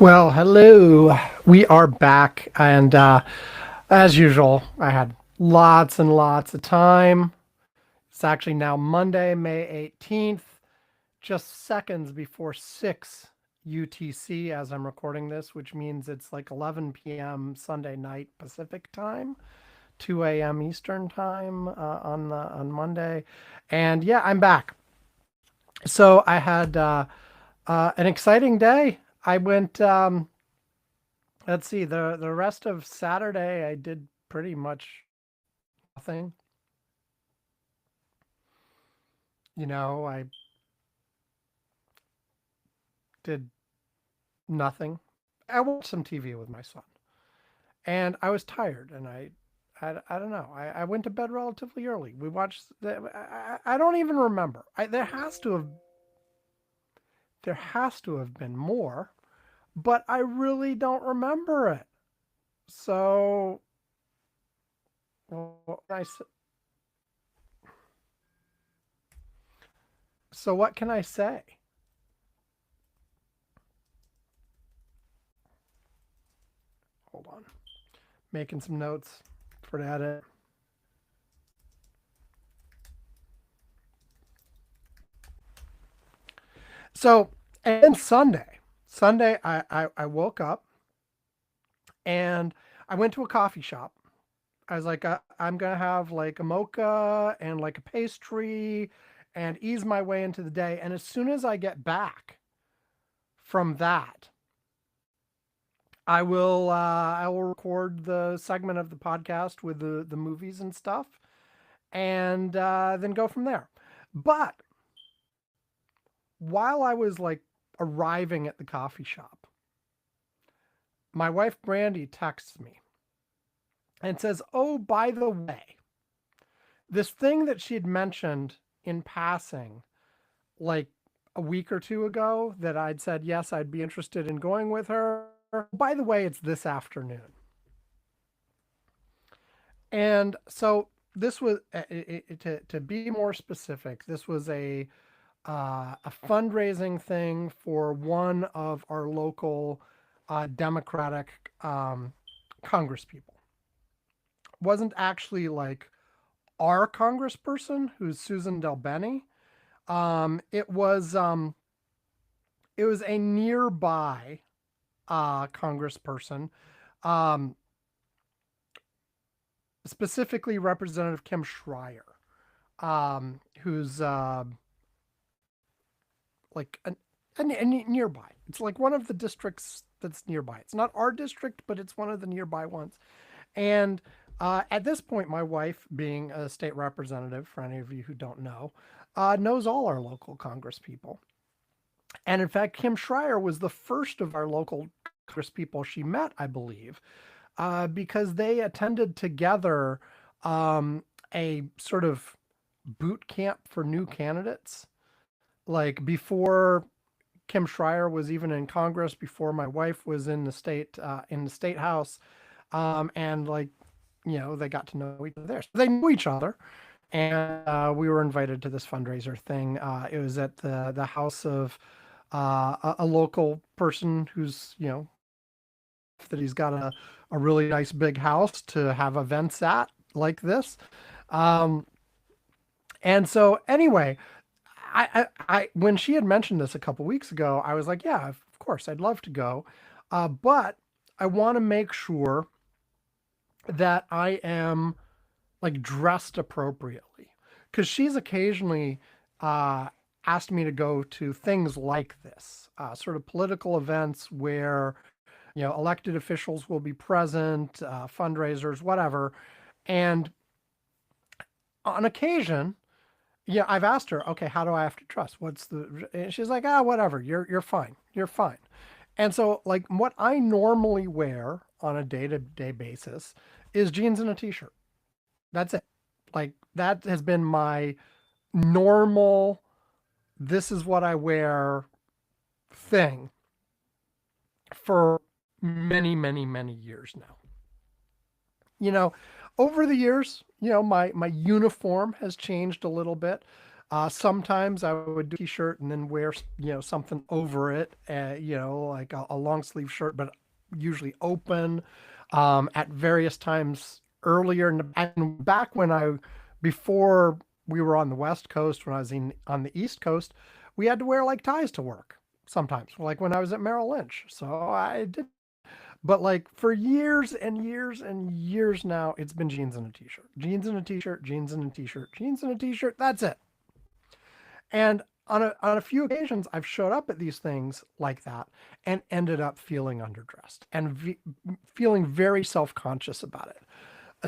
Well, hello. We are back, and as usual, I had lots and lots of time. It's actually now Monday, May 18th, just seconds before 6 UTC as I'm recording this, which means it's like 11 p.m. Sunday night Pacific time, 2 a.m. Eastern time on Monday. And yeah, I'm back. So I had an exciting day. I went. Let's see, the rest of Saturday I did pretty much nothing. I did nothing. I watched some TV with my son, and I was tired, and I don't know. I went to bed relatively early. We watched. I don't even remember. There has to have been more, but I really don't remember it. So, well, so what can I say? Hold on. Making some notes for the edit. So, and Sunday, I woke up and I went to a coffee shop. I was like, I'm going to have like a mocha and like a pastry and ease my way into the day. And as soon as I get back from that, I will record the segment of the podcast with the movies and stuff, and then go from there. But while I was like arriving at the coffee shop, my wife Brandy texts me and says, "Oh, by the way, this thing that she had mentioned in passing, like a week or two ago, that I'd said yes, I'd be interested in going with her. By the way, it's this afternoon." And so this was to be more specific. This was a fundraising thing for one of our local Democratic Congress people. Wasn't actually like our congressperson, who's Susan DelBene. It was a nearby congressperson, um, specifically Representative Kim Schreier, who's like a nearby. It's like one of the districts that's nearby. It's not our district, but it's one of the nearby ones. And at this point, my wife, being a state representative, for any of you who don't know, knows all our local Congress people. And in fact, Kim Schreier was the first of our local Congress people she met, I believe, because they attended together a sort of boot camp for new candidates. Like before Kim Schreier was even in Congress, before my wife was in the state house, and like they got to know each other there. So they knew each other, and we were invited to this fundraiser thing. It was at the house of a local person who's that he's got a really nice big house to have events at like this. Um, and so anyway, I when she had mentioned this a couple weeks ago, I was like, yeah, of course, I'd love to go, but I want to make sure that I am like dressed appropriately, because she's occasionally uh, asked me to go to things like this, sort of political events where elected officials will be present, fundraisers, whatever, and on occasion, yeah, I've asked her, okay, how do I have to trust? What's the? And she's like, whatever. You're fine. You're fine. And so, like, what I normally wear on a day to day basis is jeans and a t shirt. That's it. Like that has been my normal. This is what I wear thing for many, many, many years now. You know, over the years, my uniform has changed a little bit. Sometimes I would do a t-shirt and then wear, something over it, like a long sleeve shirt, but usually open. At various times earlier, and back when before we were on the West Coast, when I was on the East Coast, we had to wear like ties to work sometimes, like when I was at Merrill Lynch. So I did, but like for years and years and years now, it's been jeans and a t-shirt, jeans and a t-shirt, jeans and a t-shirt, jeans and a t-shirt. That's it. And on a few occasions, I've showed up at these things like that and ended up feeling underdressed and feeling very self conscious about it.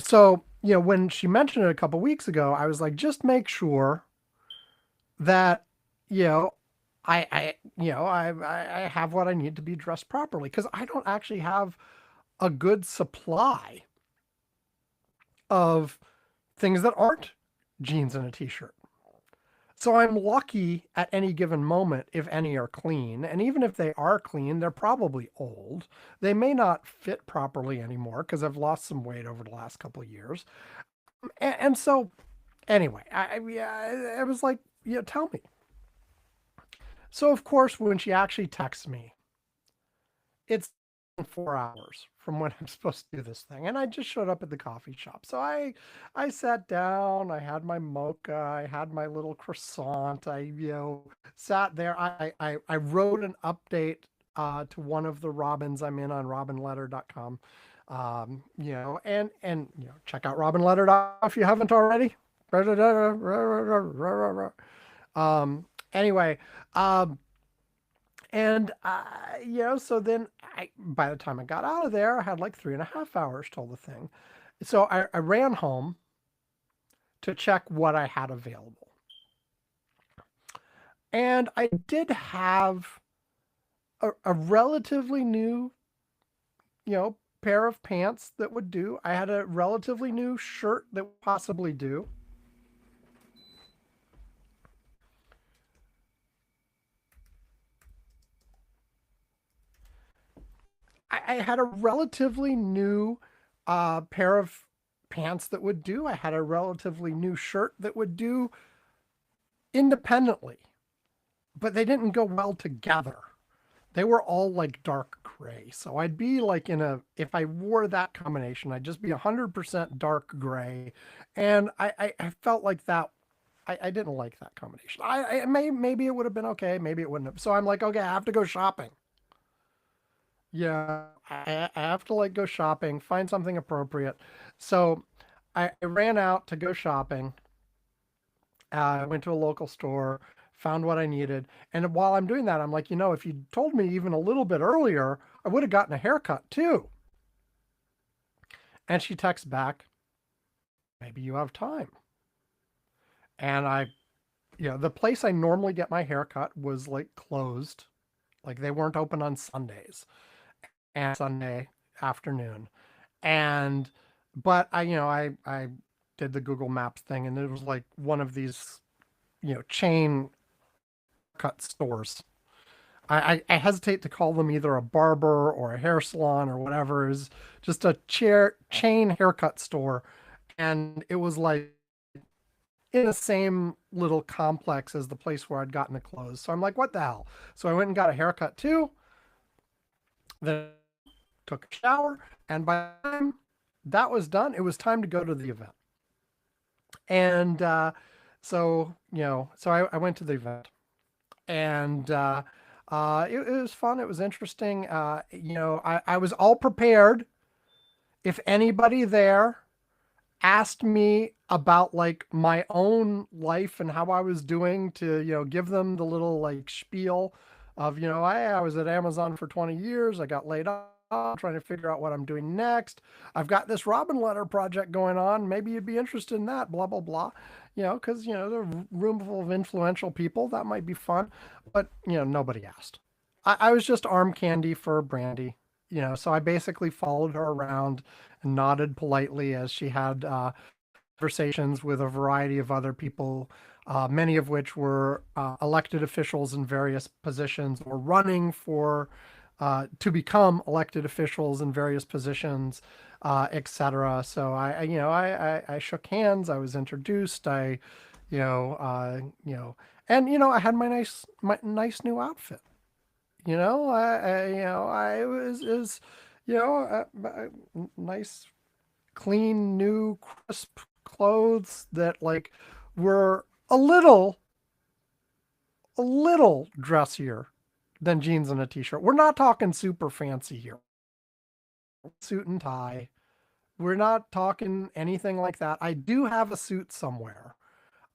So, when she mentioned it a couple weeks ago, I was like, just make sure that, you know, I have what I need to be dressed properly, because I don't actually have a good supply of things that aren't jeans and a t-shirt. So I'm lucky at any given moment if any are clean. And even if they are clean, they're probably old. They may not fit properly anymore because I've lost some weight over the last couple of years. And so, anyway, I was like, tell me. So, of course, when she actually texts me, it's 4 hours from when I'm supposed to do this thing. And I just showed up at the coffee shop. So I sat down, I had my mocha, I had my little croissant, I, sat there. I wrote an update to one of the Robins I'm in on robinletter.com. Check out robinletter.com if you haven't already. Anyway, and so then by the time I got out of there, I had like 3.5 hours till the thing. So I ran home to check what I had available. And I did have a relatively new, pair of pants that would do. I had a relatively new shirt that would possibly do. I had a relatively new pair of pants that would do. I had a relatively new shirt that would do independently, but they didn't go well together. They were all like dark gray. So I'd be like if I wore that combination, I'd just be 100% dark gray. And I felt like that. I didn't like that combination. Maybe it would have been okay. Maybe it wouldn't have. So I'm like, okay, I have to go shopping. Yeah, I have to like go shopping, find something appropriate. So I ran out to go shopping. I went to a local store, found what I needed. And while I'm doing that, I'm like, if you told me even a little bit earlier, I would have gotten a haircut too. And she texts back, maybe you have time. And the place I normally get my haircut was like closed. Like they weren't open on Sundays and Sunday afternoon. And but I did the Google Maps thing, and it was like one of these chain cut stores. I hesitate to call them either a barber or a hair salon or whatever. It was just a chain haircut store, and it was like in the same little complex as the place where I'd gotten the clothes. So I'm like, what the hell? So I went and got a haircut too. Then took a shower, and by the time that was done, it was time to go to the event. And I went to the event, and it was fun. It was interesting. I was all prepared. If anybody there asked me about like my own life and how I was doing, to give them the little like spiel of I was at Amazon for 20 years. I got laid off. I'm trying to figure out what I'm doing next. I've got this Robin letter project going on. Maybe you'd be interested in that. Blah blah blah. Because the room full of influential people, that might be fun. But nobody asked. I was just arm candy for Brandy. So I basically followed her around and nodded politely as she had conversations with a variety of other people, many of which were elected officials in various positions or running for to become elected officials in various positions, etc. So I shook hands. I was introduced. I you know, and I had my nice new outfit. I was is, nice, clean, new, crisp clothes that like were a little dressier than jeans and a t-shirt. We're not talking super fancy here. Suit and tie. We're not talking anything like that. I do have a suit somewhere.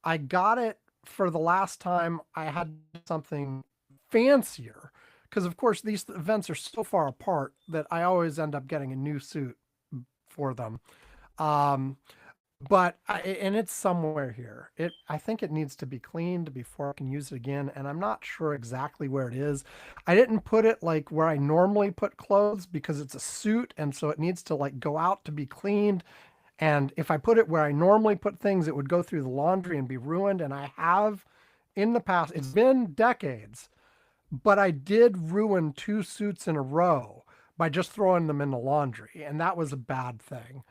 I got it for the last time I had something fancier. Because, of course, these events are so far apart that I always end up getting a new suit for them. Um, and it's somewhere here. I think it needs to be cleaned before I can use it again, and I'm not sure exactly where it is. I didn't put it like where I normally put clothes because it's a suit, and so it needs to like go out to be cleaned. And if I put it where I normally put things, it would go through the laundry and be ruined. And I have in the past, it's been decades, but I did ruin two suits in a row by just throwing them in the laundry, and that was a bad thing.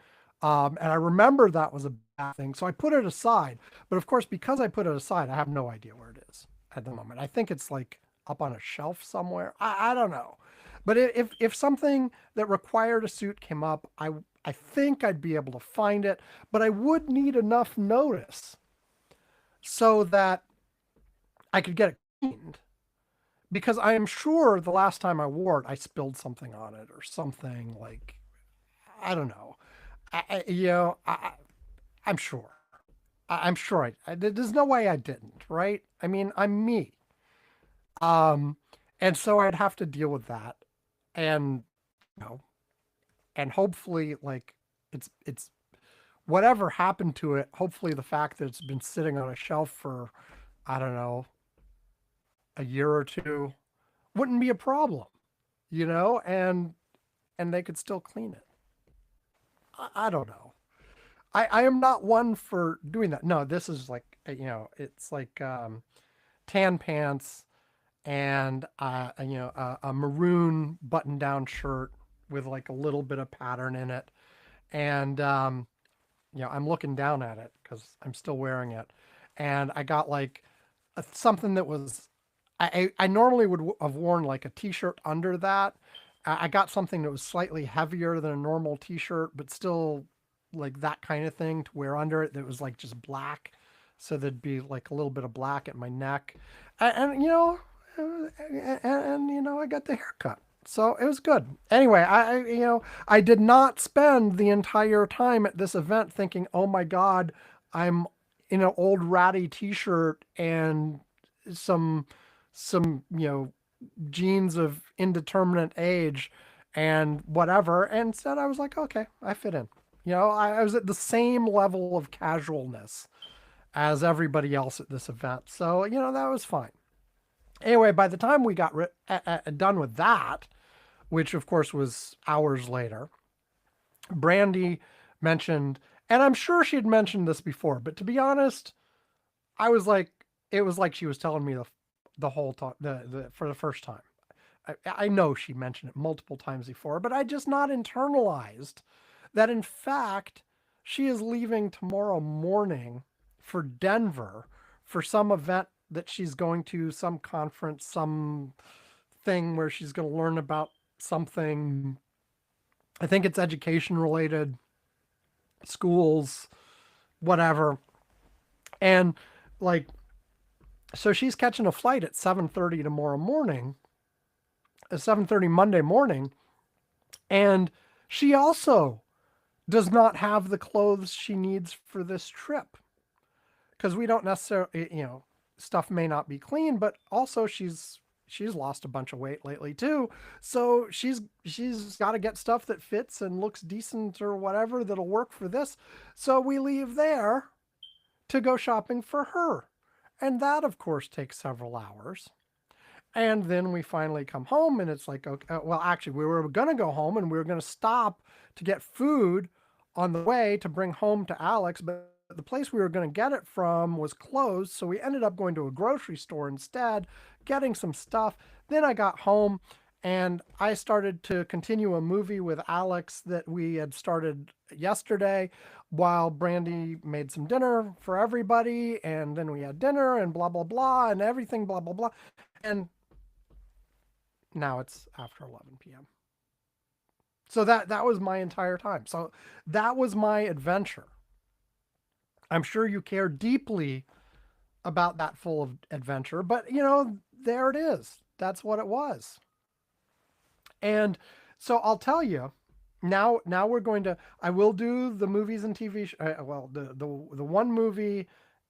And I remember that was a bad thing, so I put it aside. But of course, because I put it aside, I have no idea where it is at the moment. I think it's like up on a shelf somewhere. I don't know. But if something that required a suit came up, I think I'd be able to find it, but I would need enough notice so that I could get it cleaned, because I am sure the last time I wore it, I spilled something on it or something like, I don't know. I you know, I'm sure. I'm sure there's no way I didn't, right? I mean, I'm me. Um, and so I'd have to deal with that, and you know, and hopefully, like, it's whatever happened to it. Hopefully, the fact that it's been sitting on a shelf for, I don't know, a year or two wouldn't be a problem, and they could still clean it. I don't know. I am not one for doing that. No, this is like, it's like tan pants and a maroon button-down shirt with like a little bit of pattern in it, and I'm looking down at it because I'm still wearing it, and I got like something that was, I normally would have worn like a t-shirt under that. I got something that was slightly heavier than a normal t-shirt, but still like that kind of thing to wear under it that was like just black. So there'd be like a little bit of black at my neck. And I got the haircut. So it was good. Anyway, I did not spend the entire time at this event thinking, "Oh my God, I'm in an old ratty t-shirt and some jeans of indeterminate age and whatever." And instead I was like, okay, I fit in. I was at the same level of casualness as everybody else at this event. So, that was fine. Anyway, by the time we got done with that, which of course was hours later, Brandy mentioned, and I'm sure she had mentioned this before, but to be honest, I was like, it was like she was telling me the whole time, for the first time. I know she mentioned it multiple times before, but I just not internalized that in fact she is leaving tomorrow morning for Denver for some event that she's going to, some conference, some thing where she's going to learn about something. I think it's education related, schools, whatever. And like, so she's catching a flight at 7:30 tomorrow morning, 7:30 Monday morning, and she also does not have the clothes she needs for this trip, because we don't necessarily, stuff may not be clean, but also she's lost a bunch of weight lately too, so she's got to get stuff that fits and looks decent or whatever that'll work for this. So we leave there to go shopping for her, and that of course takes several hours. And then we finally come home, and it's like, okay, well, actually, we were going to go home and we were going to stop to get food on the way to bring home to Alex, but the place we were going to get it from was closed. So we ended up going to a grocery store instead, getting some stuff. Then I got home And I started to continue a movie with Alex that we had started yesterday while Brandy made some dinner for everybody. And then we had dinner and blah, blah, blah, and everything, blah, blah, blah. And now it's after 11 p.m. So that was my entire time. So that was my adventure. I'm sure you care deeply about that full of adventure, but there it is. That's what it was. And so I'll tell you now we're going to I will do the movies and TV well the one movie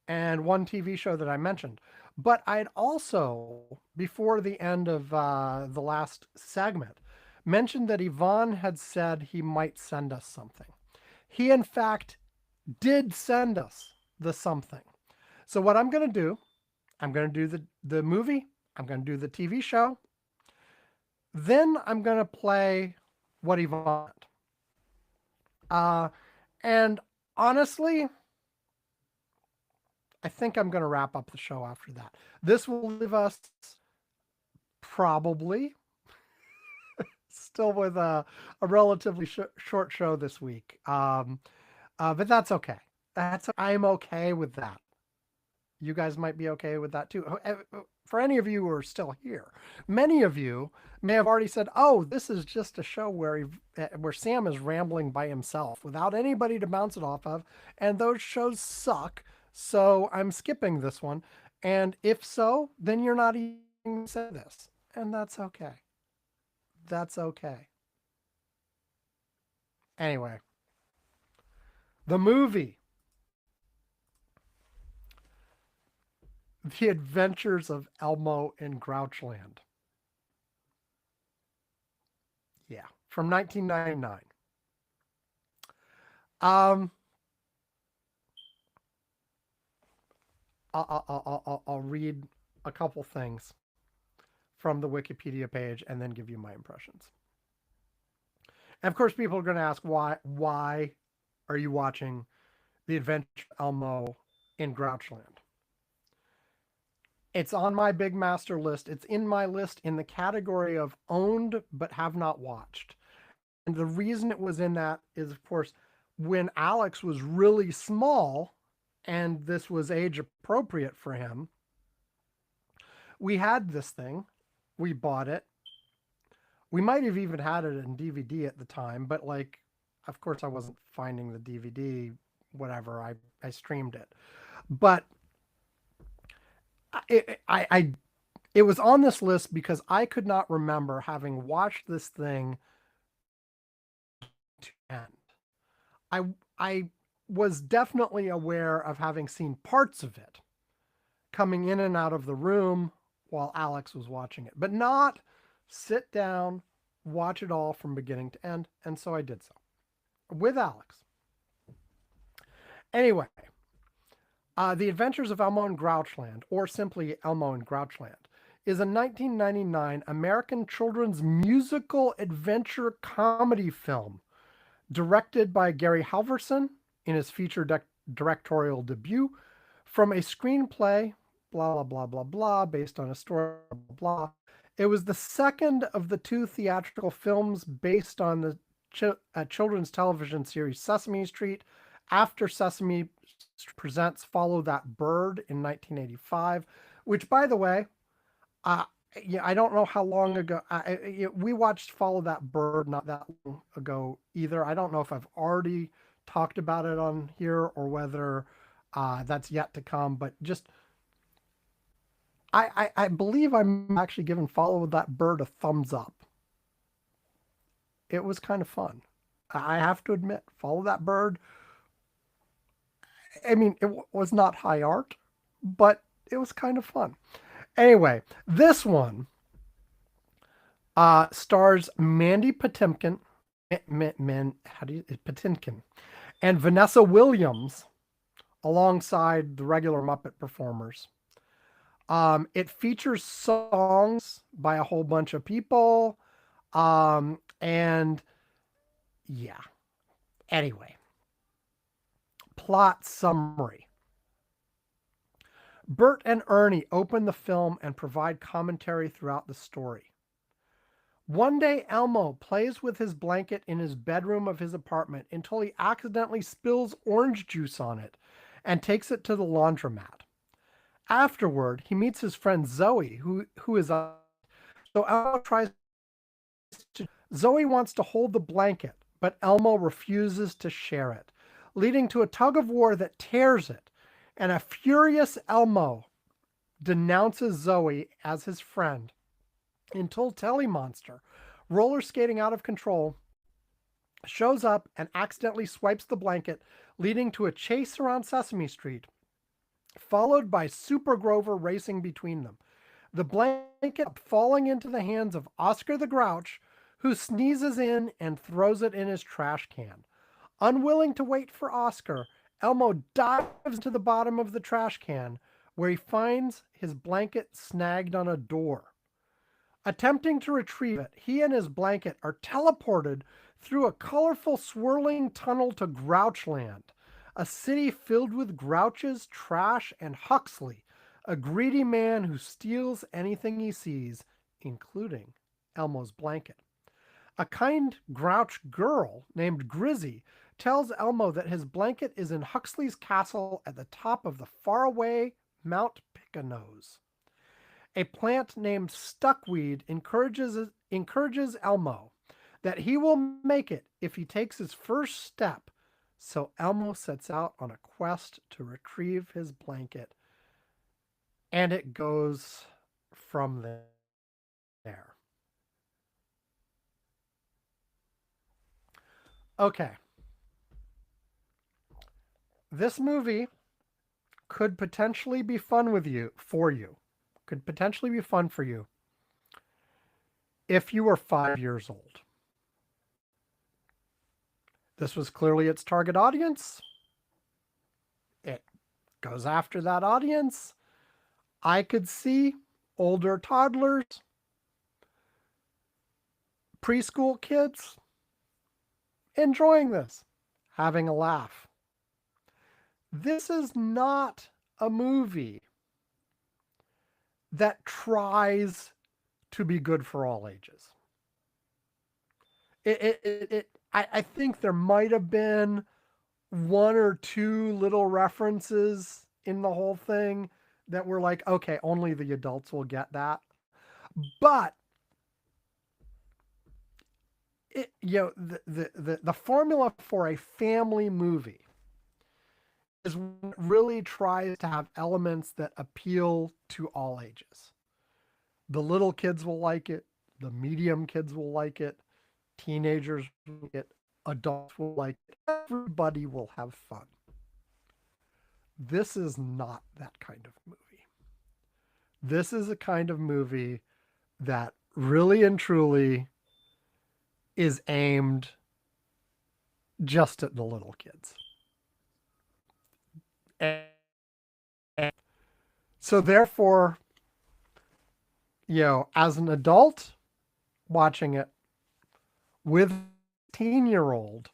and one TV show that I mentioned. But I'd also before the end of the last segment mentioned that Yvonne had said he might send us something. He in fact did send us the something. So what I'm going to do, I'm going to do the movie, I'm going to do the TV show, then I'm going to play what he wanted. Uh, and honestly, I think I'm going to wrap up the show after that. This will leave us probably still with a relatively short show this week. But that's okay. I'm okay with that. You guys might be okay with that too. For any of you who are still here, many of you may have already said, "Oh, this is just a show where Sam is rambling by himself without anybody to bounce it off of, and those shows suck. So I'm skipping this one." And if so, then you're not even saying this, and that's okay. That's okay. Anyway, the movie, The Adventures of Elmo in Grouchland. Yeah, from 1999. Um, I'll read a couple things from the Wikipedia page and then give you my impressions. And of course, people are going to ask why are you watching The Adventure of Elmo in Grouchland? It's on my big master list. It's in my list in the category of owned but have not watched. And the reason it was in that is, of course, when Alex was really small and this was age appropriate for him, we had this thing. We bought it. We might have even had it in DVD at the time, but like, of course, I wasn't finding the DVD, whatever. I streamed it. But it was on this list because I could not remember having watched this thing to end. I was definitely aware of having seen parts of it coming in and out of the room while Alex was watching it, but not sit down, watch it all from beginning to end. And so I did so with Alex. Anyway, The Adventures of Elmo in Grouchland, or simply Elmo in Grouchland, is a 1999 American children's musical adventure comedy film directed by Gary Halvorson in his feature directorial debut from a screenplay, blah, blah, blah, blah, blah, based on a story, blah, blah. It was the second of the two theatrical films based on the children's television series Sesame Street after Sesame Presents Follow That Bird in 1985, which, by the way, uh, yeah, I don't know how long ago we watched Follow That Bird not that long ago either. I don't know if I've already talked about it on here or whether that's yet to come. But just I believe I'm actually giving Follow That Bird a thumbs up. It was kind of fun. I have to admit, Follow That Bird. I mean, it was not high art, but it was kind of fun. Anyway, this one stars Mandy Patinkin, Patinkin, and Vanessa Williams alongside the regular Muppet performers. It features songs by a whole bunch of people, and yeah. Anyway, plot summary. Bert and Ernie open the film and provide commentary throughout the story. One day, Elmo plays with his blanket in his bedroom of his apartment until he accidentally spills orange juice on it and takes it to the laundromat. Afterward, he meets his friend Zoe, who is a so Elmo tries to Zoe wants to hold the blanket, but Elmo refuses to share it, leading to a tug of war that tears it, and a furious Elmo denounces Zoe as his friend until Telly Monster, roller skating out of control, shows up and accidentally swipes the blanket, leading to a chase around Sesame Street, followed by Super Grover racing between them. The blanket falling into the hands of Oscar the Grouch, who sneezes in and throws it in his trash can. Unwilling to wait for Oscar, Elmo dives to the bottom of the trash can, where he finds his blanket snagged on a door. Attempting to retrieve it, he and his blanket are teleported through a colorful swirling tunnel to Grouchland, a city filled with grouches, trash, and Huxley, a greedy man who steals anything he sees, including Elmo's blanket. A kind grouch girl named Grizzy tells Elmo that his blanket is in Huxley's castle at the top of the faraway Mount Picanose. A plant named Stuckweed encourages Elmo that he will make it if he takes his first step. So Elmo sets out on a quest to retrieve his blanket, and it goes from there. Okay. This movie could potentially be fun with you for you. Could potentially be fun for you if you were 5 years old. This was clearly its target audience. It goes after that audience. I could see older toddlers, preschool kids enjoying this, having a laugh. This is not a movie that tries to be good for all ages. I think there might have been one or two little references in the whole thing that were like, okay, only the adults will get that. But the formula for a family movie is really tries to have elements that appeal to all ages. The little kids will like it, the medium kids will like it, teenagers will like it, adults will like it, everybody will have fun. This is not that kind of movie. This is a kind of movie that really and truly is aimed just at the little kids. And so therefore, as an adult watching it with a 10-year-old,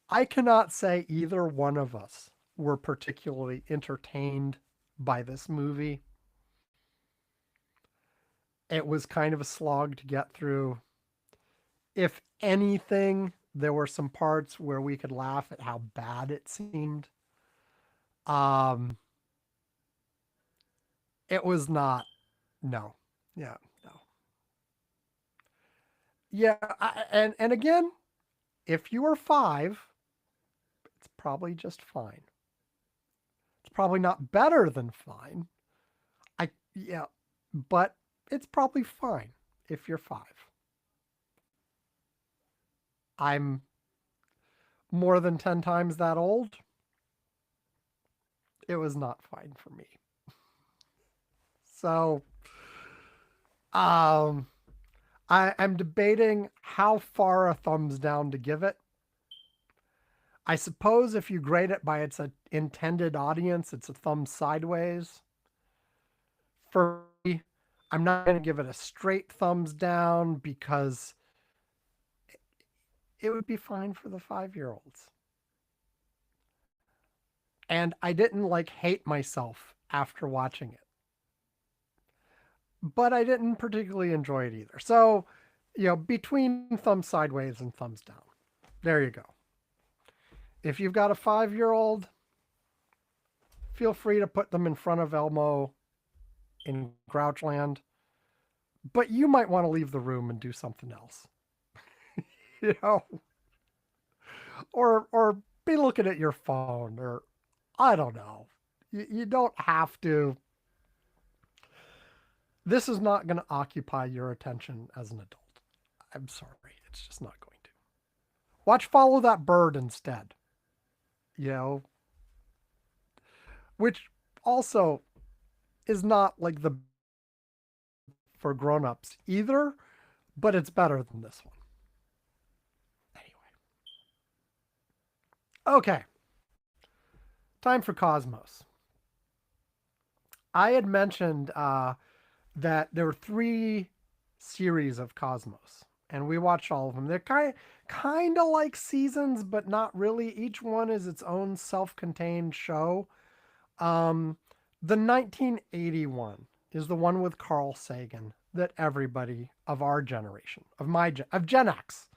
I cannot say either one of us were particularly entertained by this movie. It was kind of a slog to get through. If anything, there were some parts where we could laugh at how bad it seemed. It was not, no, yeah, no. Yeah, and again, if you are 5, it's probably just fine. It's probably not better than fine. Yeah, but it's probably fine if you're 5. I'm more than 10 times that old. It was not fine for me. So, I'm debating how far a thumbs down to give it. I suppose if you grade it by its intended audience, it's a thumb sideways. For me, I'm not going to give it a straight thumbs down because it would be fine for the 5-year-olds. And I didn't hate myself after watching it. but I didn't particularly enjoy it either. So, between thumbs sideways and thumbs down. There you go. If you've got a 5-year-old, feel free to put them in front of Elmo in Grouchland, but you might want to leave the room and do something else. you know, or be looking at your phone, or I don't know. You don't have to. This is not going to occupy your attention as an adult. I'm sorry, it's just not going to. Watch Follow That Bird instead. You know, which also is not like the for grown-ups either, but it's better than this one. Anyway. Okay. Time for Cosmos. I had mentioned that there were 3 series of Cosmos, and we watched all of them. They're kind of like seasons, but not really. Each one is its own self-contained show. Um, the 1981 is the one with Carl Sagan that everybody of our generation, of Gen X,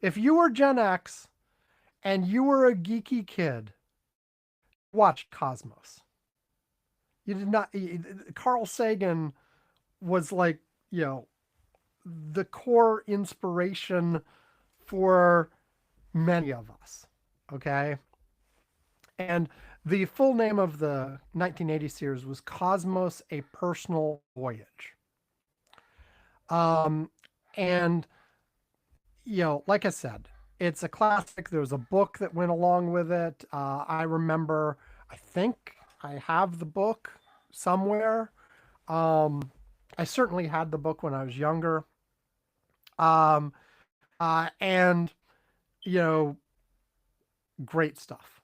if you were Gen X and you were a geeky kid, watch Cosmos. You did not. Carl Sagan was like, the core inspiration for many of us. Okay. And the full name of the 1980 series was Cosmos: A Personal Voyage. Um, and, like I said, it's a classic. There was a book that went along with it. I remember, I think I have the book somewhere. I certainly had the book when I was younger. Um, and, you know, great stuff.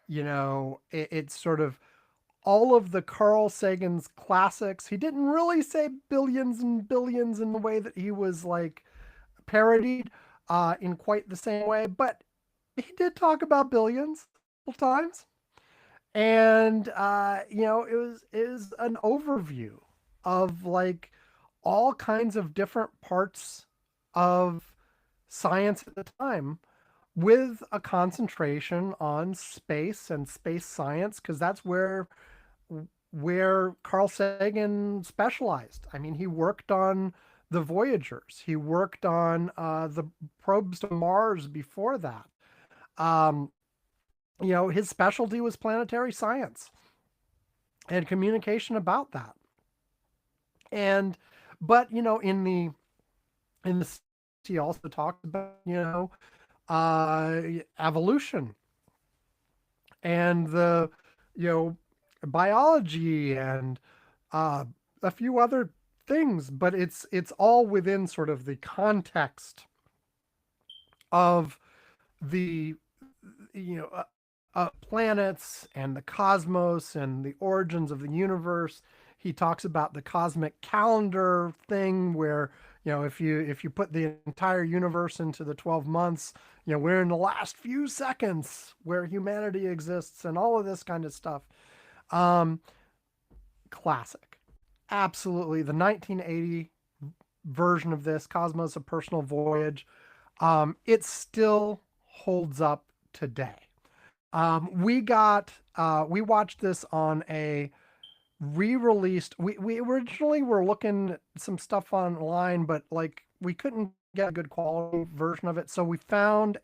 It's sort of all of the Carl Sagan's classics. He didn't really say billions and billions in the way that he was like parodied in quite the same way, but he did talk about billions a couple times. And it was an overview of like all kinds of different parts of science at the time, with a concentration on space and space science, because that's where Carl Sagan specialized. I mean, he worked on the Voyagers. He worked on the probes to Mars before that. Um, his specialty was planetary science and communication about that. And but in the he also talked about evolution and the biology and a few other things, but it's all within sort of the context of the planets and the cosmos and the origins of the universe. He talks about the cosmic calendar thing, where if you put the entire universe into the 12 months, we're in the last few seconds where humanity exists, and all of this kind of stuff. um Classic. Absolutely. The 1980 version of this, Cosmos: A Personal Voyage, it still holds up today. We watched this on a re-released. We originally were looking at some stuff online, but like we couldn't get a good quality version of it, so we found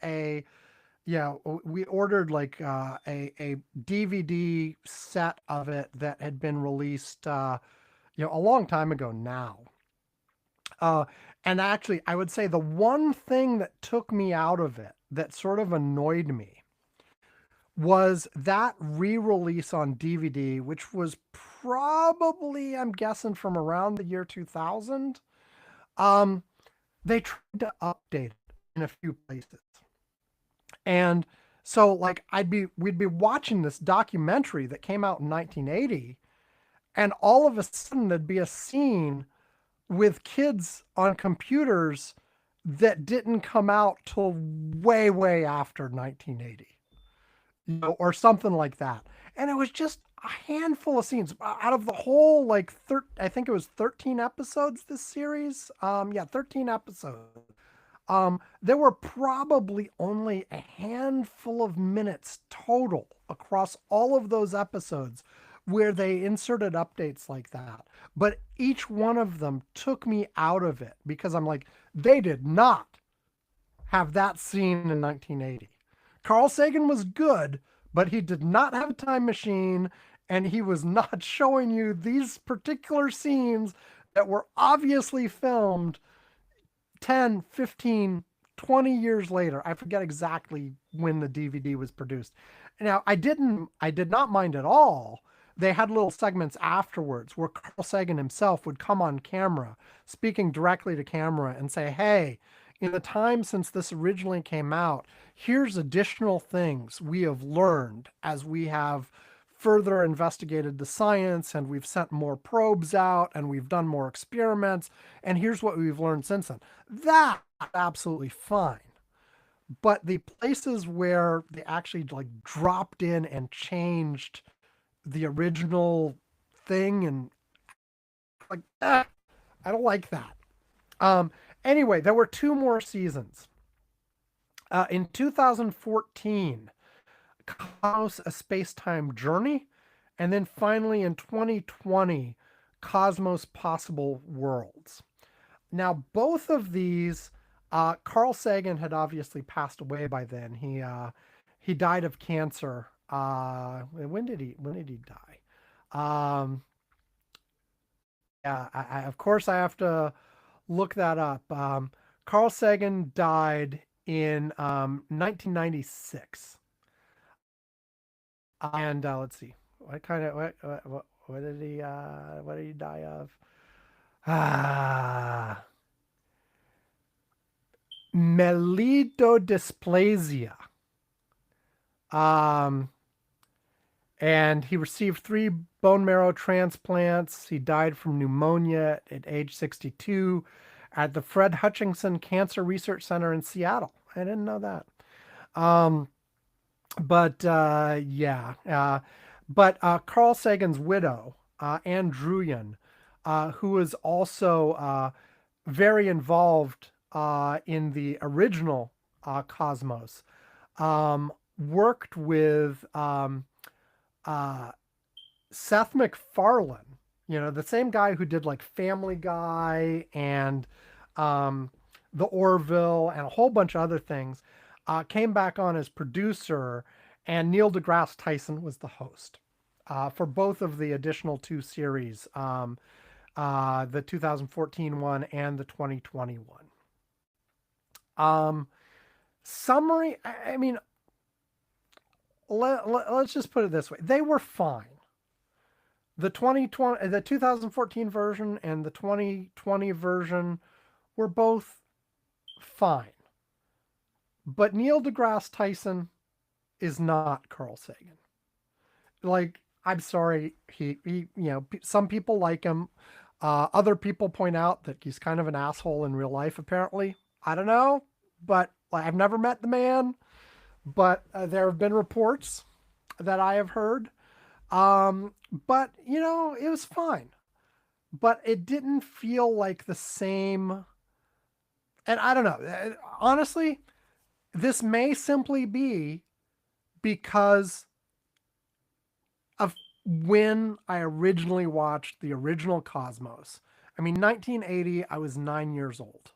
we ordered like a DVD set of it that had been released a long time ago now. uh and actually, I would say the one thing that took me out of it, that sort of annoyed me, was that re-release on DVD, which was probably, I'm guessing, from around the year 2000. Um, they tried to update it in a few places. And so like we'd be watching this documentary that came out in 1980, and all of a sudden there'd be a scene with kids on computers that didn't come out till way after 1980, or something like that. And it was just, a handful of scenes out of the whole I think it was 13 episodes this series. Yeah, 13 episodes. There were probably only a handful of minutes total across all of those episodes where they inserted updates like that. But each one of them took me out of it because I'm like, they did not have that scene in 1980. Carl Sagan was good, but he did not have a time machine, and he was not showing you these particular scenes that were obviously filmed 10, 15, 20 years later. I forget exactly when the DVD was produced. Now, I did not mind at all. They had little segments afterwards where Carl Sagan himself would come on camera, speaking directly to camera and say, "Hey, in the time since this originally came out, here's additional things we have learned as we have further investigated the science and we've sent more probes out and we've done more experiments. And here's what we've learned since then." That's absolutely fine. But the places where they actually dropped in and changed the original thing and I don't like that. Um, anyway, there were two more seasons. In 2014, Cosmos: A Space-Time Journey, and then finally in 2020, Cosmos: Possible Worlds. Now, both of these, Carl Sagan had obviously passed away by then. He died of cancer. When did he die? Um, yeah, of course I have to look that up. Carl Sagan died in 1996. And let's see, what kind of what did he die of? Ah, melidodysplasia. Um, and he received 3 bone marrow transplants. He died from pneumonia at age 62 at the Fred Hutchinson Cancer Research Center in Seattle. I didn't know that. Um, but yeah, but Carl Sagan's widow, Anne Druyan, who was also very involved in the original Cosmos, worked with uh, Seth MacFarlane, the same guy who did like Family Guy and um, The Orville and a whole bunch of other things, came back on as producer, and Neil deGrasse Tyson was the host for both of the additional 2 series, the 2014 one and the 2021. Um, Summary, I mean, let's just put it this way. They were fine. The 2014 version and the 2020 version were both fine. But Neil deGrasse Tyson is not Carl Sagan. I'm sorry, he some people like him. Other people point out that he's kind of an asshole in real life, apparently. I don't know, but I've never met the man. But there have been reports that I have heard. But, it was fine. But it didn't feel like the same. And I don't know. Honestly, this may simply be because of when I originally watched the original Cosmos. I mean, 1980, I was 9 years old.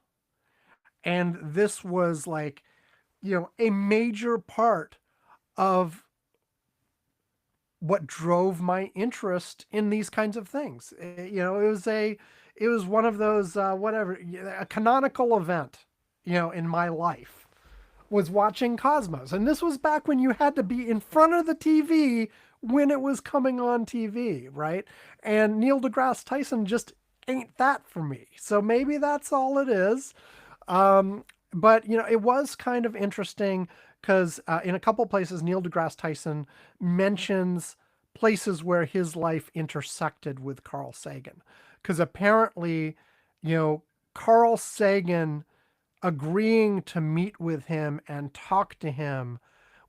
And this was a major part of what drove my interest in these kinds of things. It was one of those, a canonical event, in my life was watching Cosmos. And this was back when you had to be in front of the TV when it was coming on TV, right? And Neil deGrasse Tyson just ain't that for me. So maybe that's all it is. But it was kind of interesting because in a couple places, Neil deGrasse Tyson mentions places where his life intersected with Carl Sagan. Because apparently, Carl Sagan agreeing to meet with him and talk to him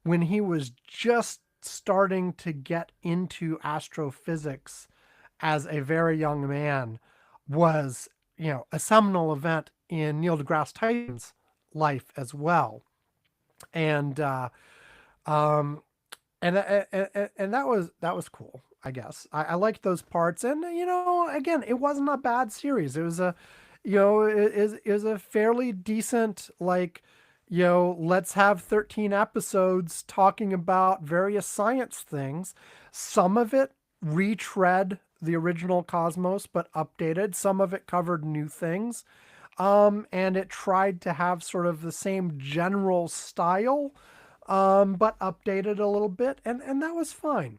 when he was just starting to get into astrophysics as a very young man was, a seminal event in Neil deGrasse Tyson's life as well. And um, and that was cool. I guess I liked those parts, and again, it wasn't a bad series. It was a, it is a fairly decent, like, let's have 13 episodes talking about various science things. Some of it retread the original Cosmos, but updated. Some of it covered new things, and it tried to have sort of the same general style, but updated a little bit, and that was fine.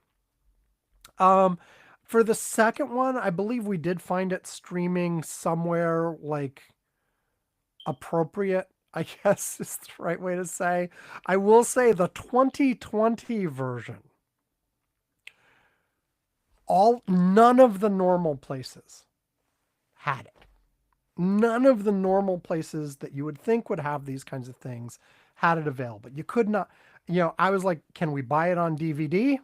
Um, for the second one, I believe we did find it streaming somewhere like appropriate, I guess is the right way to say. I will say the 2020 version, none of the normal places had it. None of the normal places that you would think would have these kinds of things had it available. You could not, I was like, can we buy it on DVD?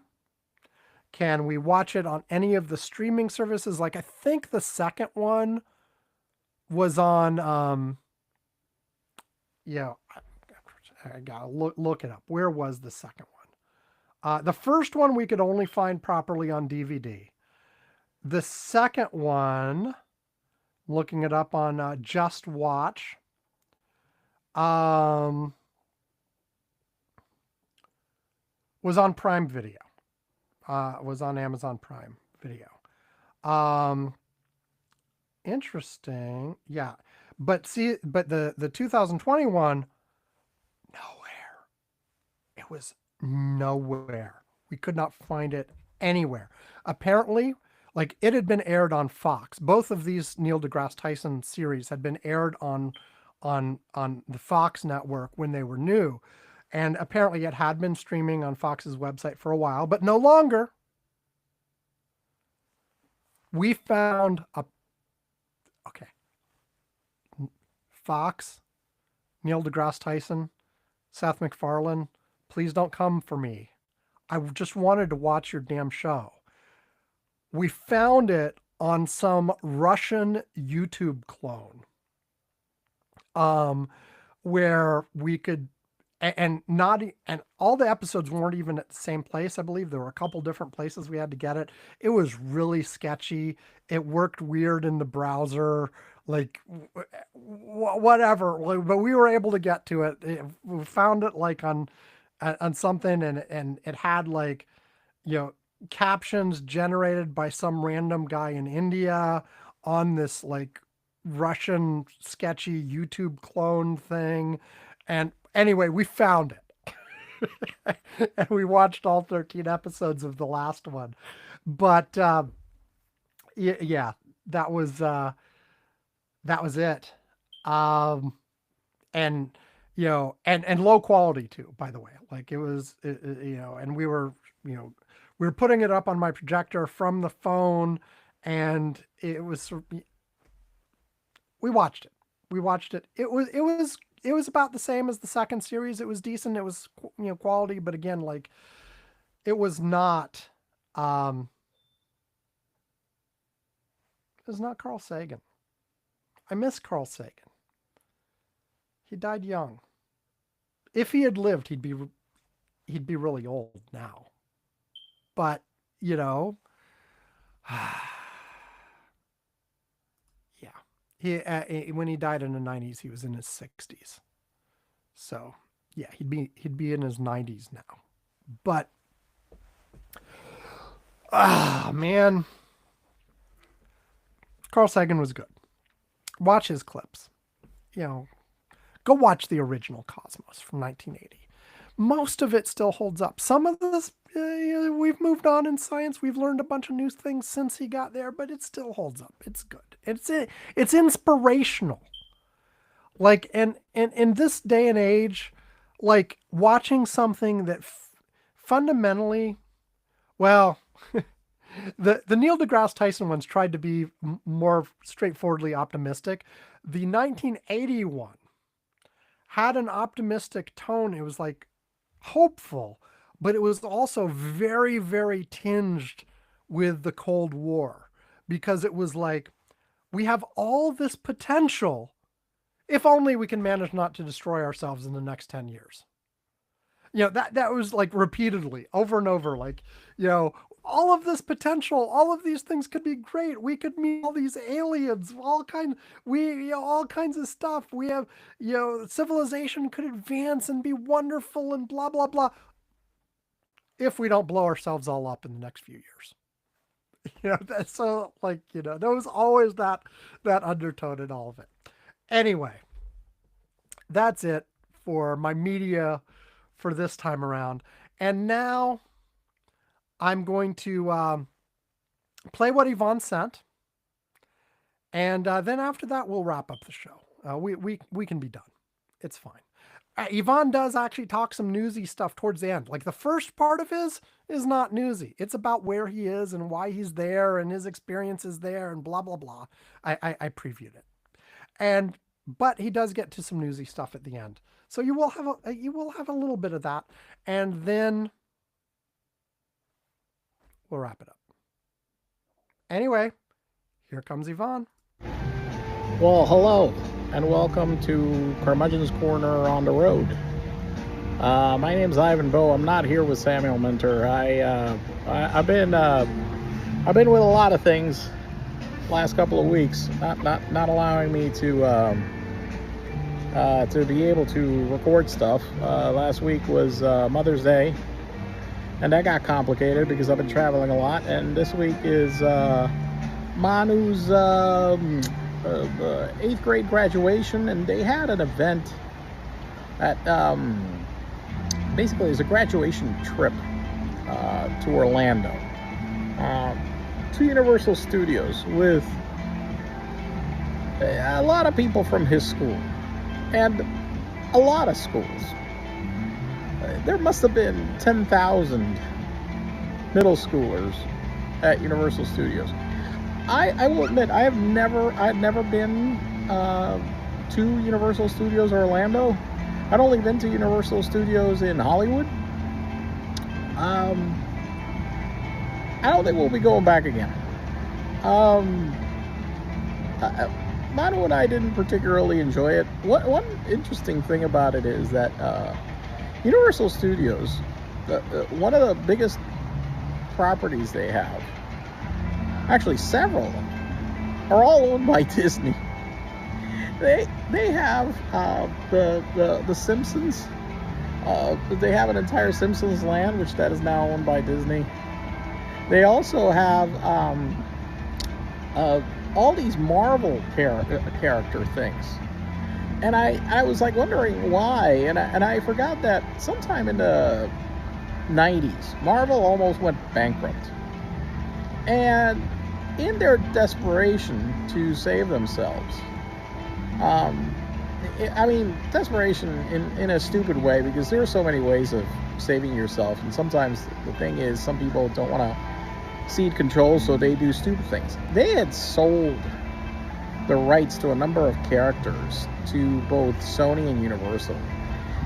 Can we watch it on any of the streaming services? Like, I think the second one was on, I gotta look it up. Where was the second one? The first one we could only find properly on DVD. The second one, looking it up on Just Watch, was on Prime Video. Was on Amazon Prime Video. Interesting. Yeah. But the 2021, nowhere. It was nowhere. We could not find it anywhere. Apparently, like, it had been aired on Fox. Both of these Neil deGrasse Tyson series had been aired on the Fox network when they were new. And apparently it had been streaming on Fox's website for a while, but no longer. We found okay. Fox, Neil deGrasse Tyson, Seth MacFarlane, please don't come for me. I just wanted to watch your damn show. We found it on some Russian YouTube clone, where we could, and all the episodes weren't even at the same place. I believe there were a couple different places we had to get it. It was really sketchy. It worked weird in the browser, like whatever. But we were able to get to it. We found it like on something, and it had, like, captions generated by some random guy in India on this, like, Russian sketchy YouTube clone thing. And anyway, we found it. And we watched all 13 episodes of the last one. But yeah, that was it. And and low quality too, by the way. Like, it was, and we were putting it up on my projector from the phone, and it was, we watched it. It was about the same as the second series. It was decent. It was, quality, but again, like, it was not, it was not Carl Sagan. I miss Carl Sagan. He died young. If he had lived, he'd be really old now. But, yeah. When he died in the 90s, he was in his 60s. So, yeah, he'd be in his 90s now. But, man, Carl Sagan was good. Watch his clips. Go watch the original Cosmos from 1980. Most of it still holds up. Some of this, we've moved on in science. We've learned a bunch of new things since he got there, but it still holds up. It's good. It's inspirational. Like, and in this day and age, like, watching something that fundamentally, well, the Neil deGrasse Tyson ones tried to be more straightforwardly optimistic. The 1981 had an optimistic tone. It was like hopeful, but it was also very, very tinged with the Cold War, because it was like, we have all this potential if only we can manage not to destroy ourselves in the next 10 years. That was like repeatedly over and over, like, all of this potential, all of these things could be great. We could meet all these aliens, all kinds of stuff. We have, civilization could advance and be wonderful and blah, blah, blah, if we don't blow ourselves all up in the next few years. That's so, like, there was always that undertone in all of it. Anyway, that's it for my media for this time around. And now I'm going to play what Yvonne sent. And then after that, we'll wrap up the show. We can be done. It's fine. Yvonne does actually talk some newsy stuff towards the end. Like, the first part of his is not newsy. It's about where he is and why he's there and his experiences there and blah, blah, blah. I previewed it. But he does get to some newsy stuff at the end. So you will have a little bit of that. And then we'll wrap it up. Anyway, here comes Yvonne. Well, hello, and welcome to Curmudgeon's Corner on the Road. My name's Ivan Bowe. I'm not here with Samuel Minter. I've been with a lot of things last couple of weeks, not allowing me to be able to record stuff. Last week was Mother's Day, and that got complicated because I've been traveling a lot. And this week is Manu's 8th grade graduation, and they had an event at basically it's a graduation trip to Orlando, to Universal Studios, with a lot of people from his school and a lot of schools. There must have been 10,000 middle schoolers at Universal Studios. I will admit, I've never been to Universal Studios Orlando. I'd only been to Universal Studios in Hollywood. I don't think we'll be going back again. Manu and I didn't particularly enjoy it. One interesting thing about it is that Universal Studios, one of the biggest properties they have, actually several of them, are all owned by Disney. They have the Simpsons. They have an entire Simpsons land, which that is now owned by Disney. They also have all these Marvel character things. And I was like wondering why, and I forgot that sometime in the 90s, Marvel almost went bankrupt. And in their desperation to save themselves, desperation in a stupid way, because there are so many ways of saving yourself, and sometimes the thing is, some people don't want to cede control, so they do stupid things. They had sold the rights to a number of characters to both Sony and Universal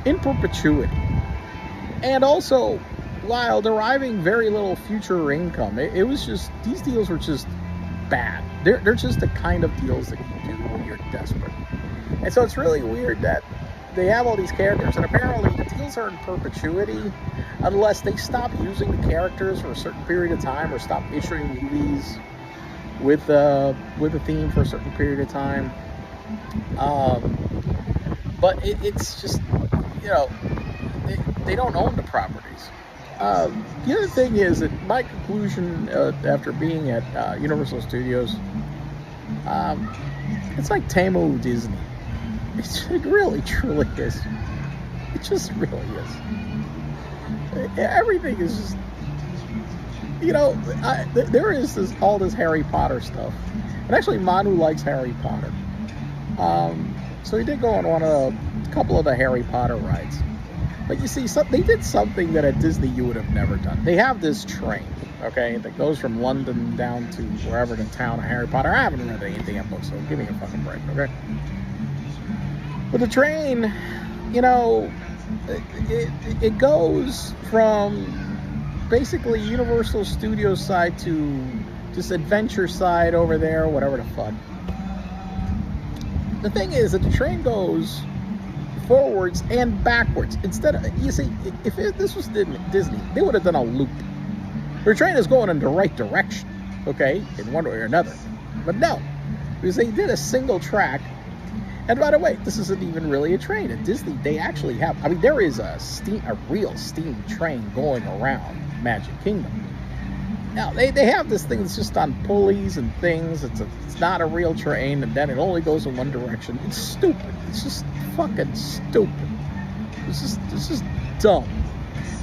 in perpetuity, and also while deriving very little future income. It was just, these deals were just bad. They're just the kind of deals that you do when you're desperate. And so it's really weird that they have all these characters, and apparently the deals are in perpetuity unless they stop using the characters for a certain period of time, or stop issuing movies with a theme for a certain period of time. But it's just, they don't own the properties. The other thing is that my conclusion after being at Universal Studios, it's like Temu Disney. It really, truly is. It just really is. Everything is just, there is all this Harry Potter stuff. And actually, Manu likes Harry Potter. So he did go on a couple of the Harry Potter rides. But you see, they did something that at Disney you would have never done. They have this train, okay, that goes from London down to wherever the town of Harry Potter. I haven't read any damn book, so give me a fucking break, okay? But the train, it goes from basically Universal Studios side to just adventure side over there, whatever the fuck. The thing is that the train goes forwards and backwards. Instead of, you see, if this was Disney, they would have done a loop. Their train is going in the right direction, okay, in one way or another. But no, because they did a single track. And by the way, this isn't even really a train. At Disney, they actually have, I mean, there is a real steam train going around Magic Kingdom. Now, they have this thing that's just on pulleys and things. It's not a real train, and then it only goes in one direction. It's stupid. It's just fucking stupid. It's just dumb.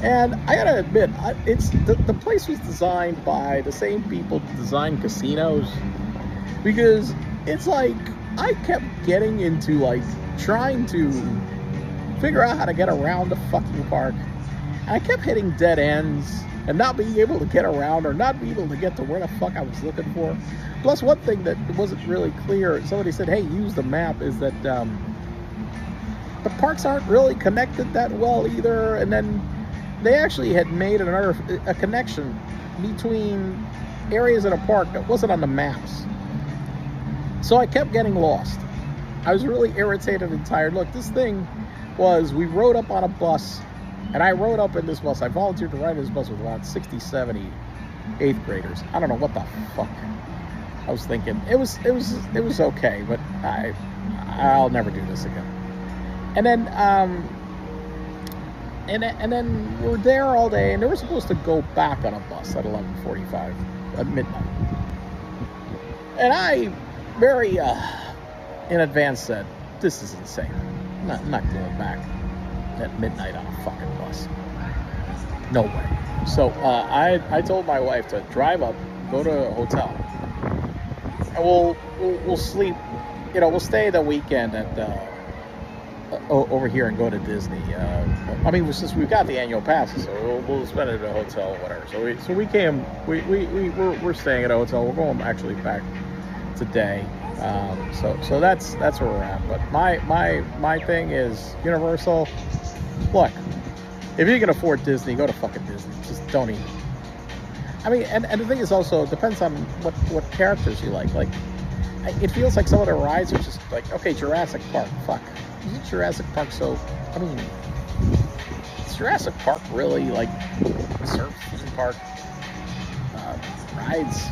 And I gotta admit, the place was designed by the same people that design casinos, because it's like I kept getting into like trying to figure out how to get around the fucking park, and I kept hitting dead ends and not being able to get around or not being able to get to where the fuck I was looking for. Plus, one thing that wasn't really clear, somebody said, hey, use the map, is that the parks aren't really connected that well either. And then they actually had made a connection between areas in a park that wasn't on the maps. So I kept getting lost. I was really irritated and tired. Look, this thing was, we rode up on a bus, and I rode up in this bus. I volunteered to ride this bus with about 60, 70 8th graders. I don't know what the fuck I was thinking. It was okay, but I'll never do this again. And then and then we were there all day, and they were supposed to go back on a bus at 11:45 at midnight. And I very in advance said, this is insane. I'm not going back at midnight on a fucking bus. No way. So I told my wife to drive up, go to a hotel, and we'll sleep. You know, we'll stay the weekend at over here and go to Disney. I mean, since we've got the annual passes, so we'll spend it at a hotel or whatever. So we came. We're staying at a hotel. We're going actually back today. So that's where we're at. But my thing is Universal. Look, if you can afford Disney, go to fucking Disney. Just don't even. I mean, and the thing is also, it depends on what characters you like. Like, it feels like some of the rides are just like, okay, Jurassic Park, fuck. Isn't Jurassic Park so, I mean, is Jurassic Park really like surf theme park rides?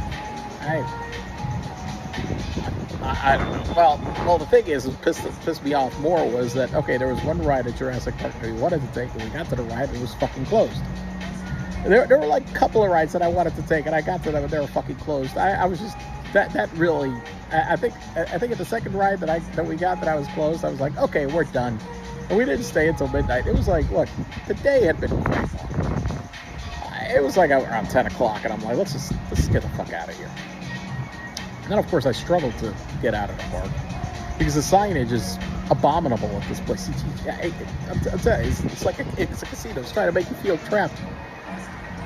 I don't know. Well, the thing is, what pissed me off more was that, okay, there was one ride at Jurassic Park that we wanted to take, and we got to the ride and it was fucking closed. There were like a couple of rides that I wanted to take, and I got to them and they were fucking closed. I was just, that really, I think at the second ride that we got that I was closed, I was like, okay, we're done. And we didn't stay until midnight. It was like, look, the day had been quite long. It was like around 10 o'clock, and I'm like, let's get the fuck out of here. And then, of course, I struggled to get out of the park because the signage is abominable at this place. I'm telling you, it's like it's a casino. It's trying to make you feel trapped.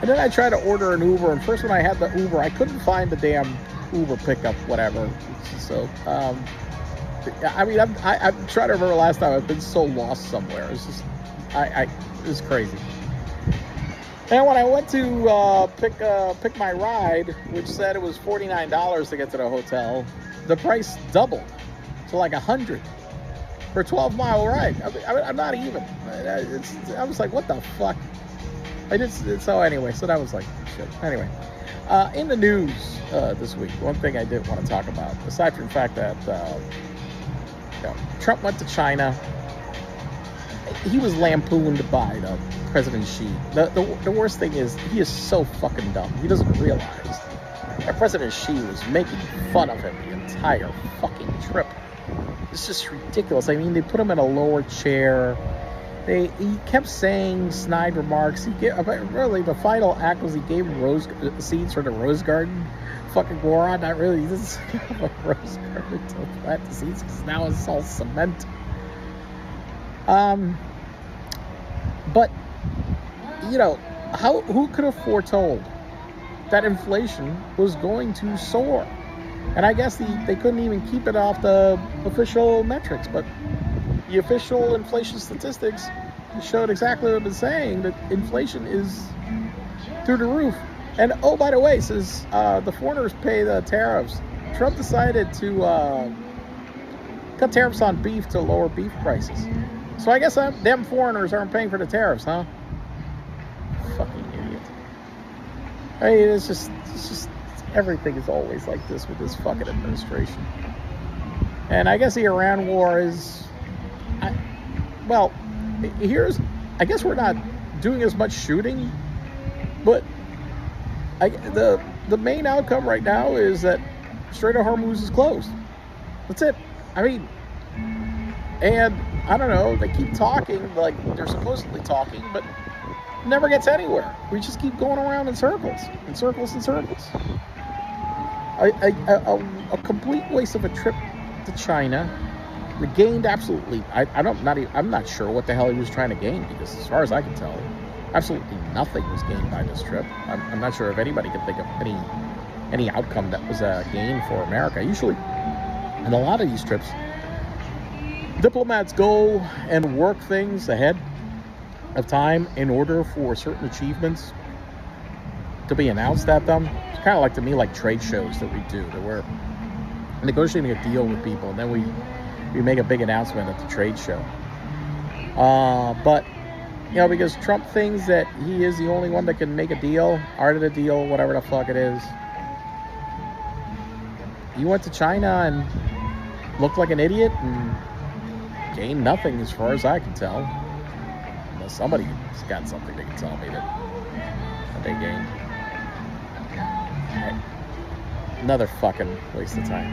And then I tried to order an Uber, and first when I had the Uber, I couldn't find the damn Uber pickup, whatever. So, I mean, I'm trying to remember last time I've been so lost somewhere. It's just, it was crazy. And when I went to pick my ride, which said it was $49 to get to the hotel, the price doubled to like $100 for a 12-mile ride. I'm not even. I was like, what the fuck? So anyway, so that was like shit. Anyway, in the news this week, one thing I did want to talk about, aside from the fact that Trump went to China, he was lampooned by the President Xi. The worst thing is, he is so fucking dumb. He doesn't realize that President Xi was making fun of him the entire fucking trip. It's just ridiculous. I mean, they put him in a lower chair. He kept saying snide remarks. Really, the final act was he gave him rose seeds for the rose garden. Fucking moron. Not really. He doesn't have a rose garden to plant the seeds because now it's all cement. But, you know, who could have foretold that inflation was going to soar? And I guess they couldn't even keep it off the official metrics, but the official inflation statistics showed exactly what I've been saying, that inflation is through the roof. And oh, by the way, since the foreigners pay the tariffs, Trump decided to cut tariffs on beef to lower beef prices. So I guess them foreigners aren't paying for the tariffs, huh? Fucking idiot. I mean, it's just everything is always like this with this fucking administration. And I guess the Iran war is, well, I guess we're not doing as much shooting, but the main outcome right now is that Strait of Hormuz is closed. That's it. I mean, and I don't know, they keep talking like they're supposedly talking, but never gets anywhere. We just keep going around in circles, and circles and circles. A complete waste of a trip to China. Gained absolutely. I'm not sure what the hell he was trying to gain, because as far as I can tell, absolutely nothing was gained by this trip. I'm not sure if anybody can think of any outcome that was a gain for America. Usually, in a lot of these trips, diplomats go and work things ahead of time in order for certain achievements to be announced at them. It's kind of like, to me, like trade shows that we do, that we're negotiating a deal with people, and then we make a big announcement at the trade show. But because Trump thinks that he is the only one that can make a deal, art of the deal, whatever the fuck it is. He went to China and looked like an idiot and gained nothing, as far as I can tell. Unless somebody's got something they can tell me that they gained. Another fucking waste of time.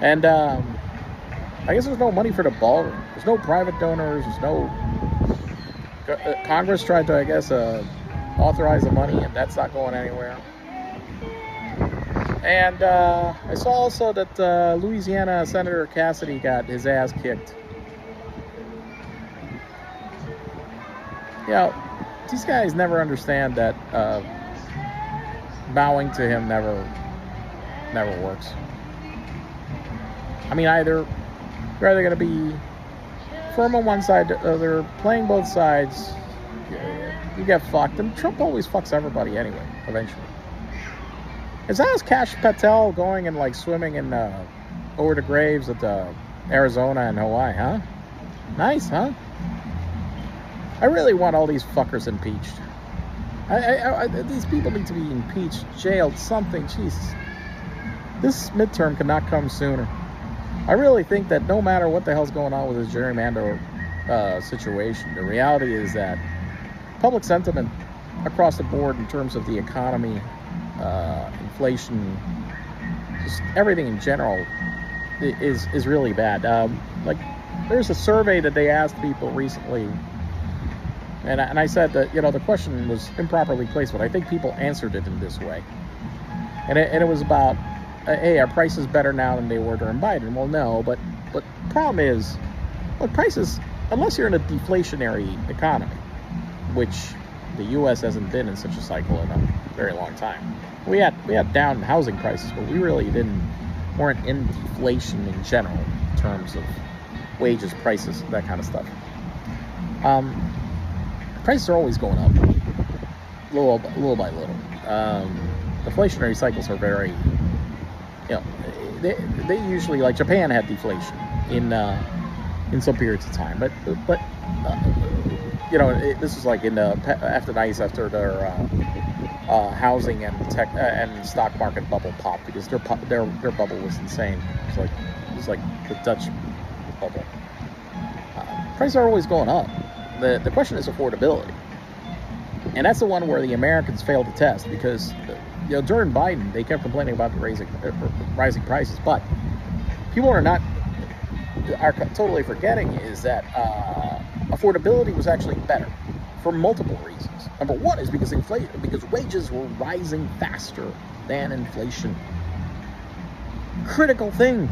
And I guess there's no money for the ballroom. There's no private donors. There's no... Congress tried to, I guess, authorize the money, and that's not going anywhere. And I saw also that Louisiana Senator Cassidy got his ass kicked. These guys never understand that bowing to him never works. I mean, either you're either going to be firm on one side, they're playing both sides, you get fucked. And Trump always fucks everybody anyway, eventually. How's Kash Patel going and like swimming in over the graves at Arizona and Hawaii, huh? Nice, huh? I really want all these fuckers impeached. These people need to be impeached, jailed, something. Jesus. This midterm could not come sooner. I really think that no matter what the hell's going on with this gerrymander situation, the reality is that public sentiment across the board in terms of the economy, inflation, just everything in general is really bad. Like, there's a survey that they asked people recently, and I said that the question was improperly placed, but I think people answered it in this way, and it was about, hey, are prices better now than they were during Biden? Well, no, but the problem is, look, prices, unless you're in a deflationary economy, which the U.S. hasn't been in such a cycle in a very long time. We had down housing prices, but we really weren't in deflation in general in terms of wages, prices, that kind of stuff. Prices are always going up, little by little. Deflationary cycles are very, they usually, like Japan had deflation in some periods of time, but this is like after their housing and tech and stock market bubble popped, because their bubble was insane. It was like the Dutch bubble. Prices are always going up. The question is affordability, and that's the one where the Americans failed to test, because during Biden they kept complaining about the rising prices, but people are totally forgetting is that affordability was actually better for multiple reasons. Number one is because wages were rising faster than inflation. Critical thing.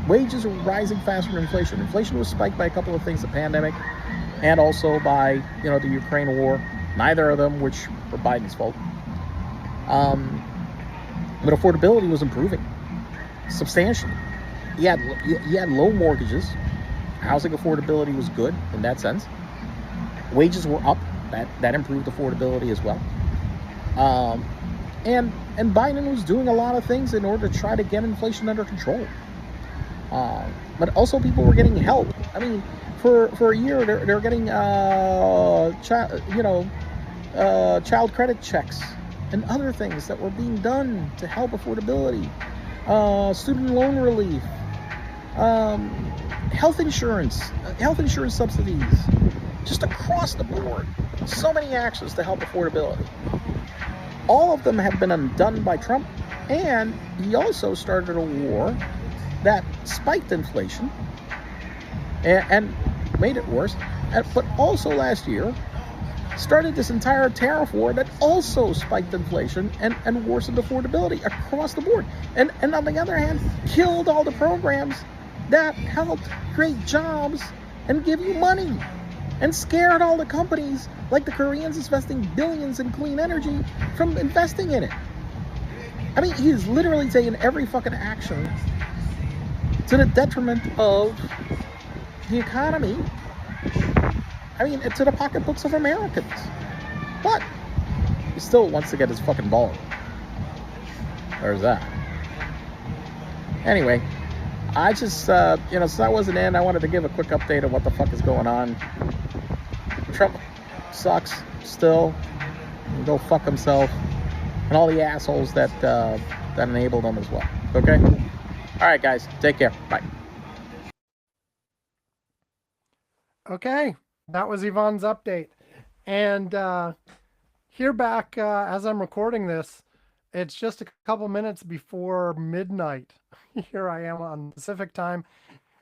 Wages were rising faster than inflation. Inflation was spiked by a couple of things: the pandemic, and also by the Ukraine war. Neither of them which were Biden's fault. But affordability was improving substantially. You had low mortgages, housing affordability was good in that sense. Wages were up. That improved affordability as well. And Biden was doing a lot of things in order to try to get inflation under control. But also people were getting help. I mean, for a year they're getting child credit checks and other things that were being done to help affordability, student loan relief, health insurance subsidies, just across the board. So many actions to help affordability. All of them have been undone by Trump, and he also started a war that spiked inflation and made it worse. But also last year started this entire tariff war that also spiked inflation and worsened affordability across the board. And on the other hand, killed all the programs that helped create jobs and give you money, and scared all the companies like the Koreans investing billions in clean energy from investing in it. I mean, he's literally taken every fucking action to the detriment of the economy. I mean, to the pocketbooks of Americans. But he still wants to get his fucking ball. There's that. Anyway, I just, since I wasn't in, I wanted to give a quick update of what the fuck is going on. Trump sucks still. Go fuck himself. And all the assholes that enabled him as well. Okay? All right, guys. Take care. Bye. Okay, that was Yvonne's update. And here back as I'm recording this, it's just a couple minutes before midnight. Here I am on Pacific time,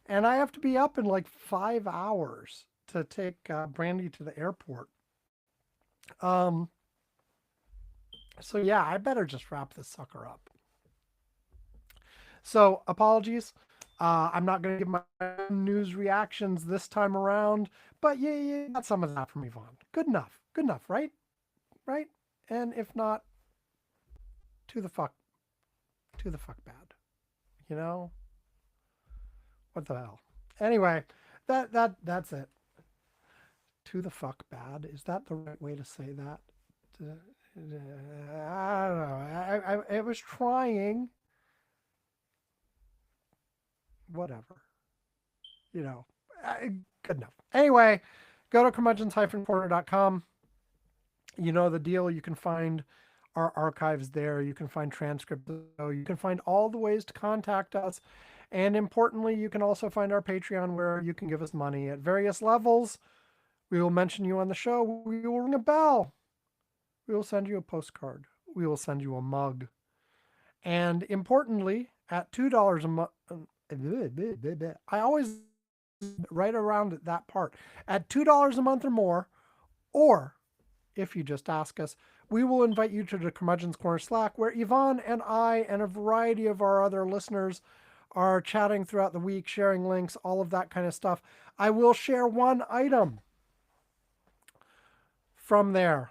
and I have to be up in like 5 hours to take Brandy to the airport. So yeah, I better just wrap this sucker up. So apologies. I'm not going to give my news reactions this time around, but yeah, you got some of that from Yvonne. Good enough, right? Right? And if not, to the fuck bad. You know? What the hell? Anyway, that's it. To the fuck bad. Is that the right way to say that? I don't know. I was trying. Whatever. You know, good enough. Anyway, go to curmudgeons-corner.com. You know the deal. You can find our archives there. You can find transcripts. You can find all the ways to contact us. And importantly, you can also find our Patreon where you can give us money at various levels. We will mention you on the show. We will ring a bell. We will send you a postcard. We will send you a mug. And importantly, at $2 a month, I always right around that part. At $2 a month or more, or if you just ask us, we will invite you to the Curmudgeon's Corner Slack, where Yvonne and I and a variety of our other listeners are chatting throughout the week, sharing links, all of that kind of stuff. I will share one item from there.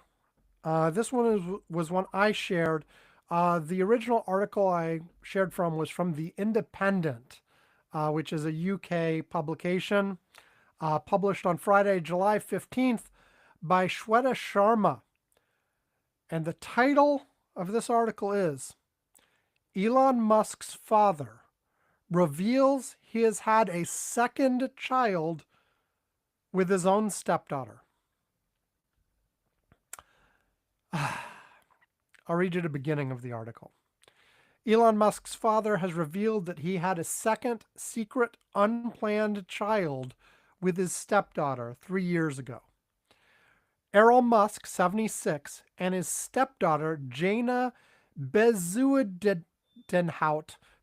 This one was one I shared. The original article I shared from was from The Independent, which is a UK publication, published on Friday, July 15th by Shweta Sharma. And the title of this article is Elon Musk's father reveals he has had a second child with his own stepdaughter. I'll read you the beginning of the article. Elon Musk's father has revealed that he had a second secret, unplanned child with his stepdaughter 3 years ago. Errol Musk, 76, and his stepdaughter, Jana Bezuidenhout,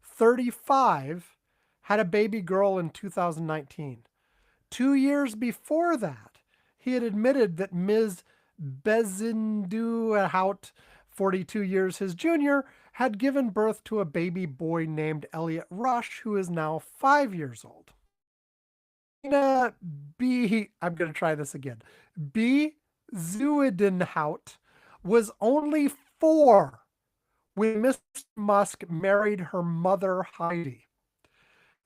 35, had a baby girl in 2019. 2 years before that, he had admitted that Ms. Bezuidenhout, 42 years his junior, had given birth to a baby boy named Elliot Rush, who is now 5 years old. I'm going to try this again. Bezuidenhout was only 4 when Mr. Musk married her mother, Heidi.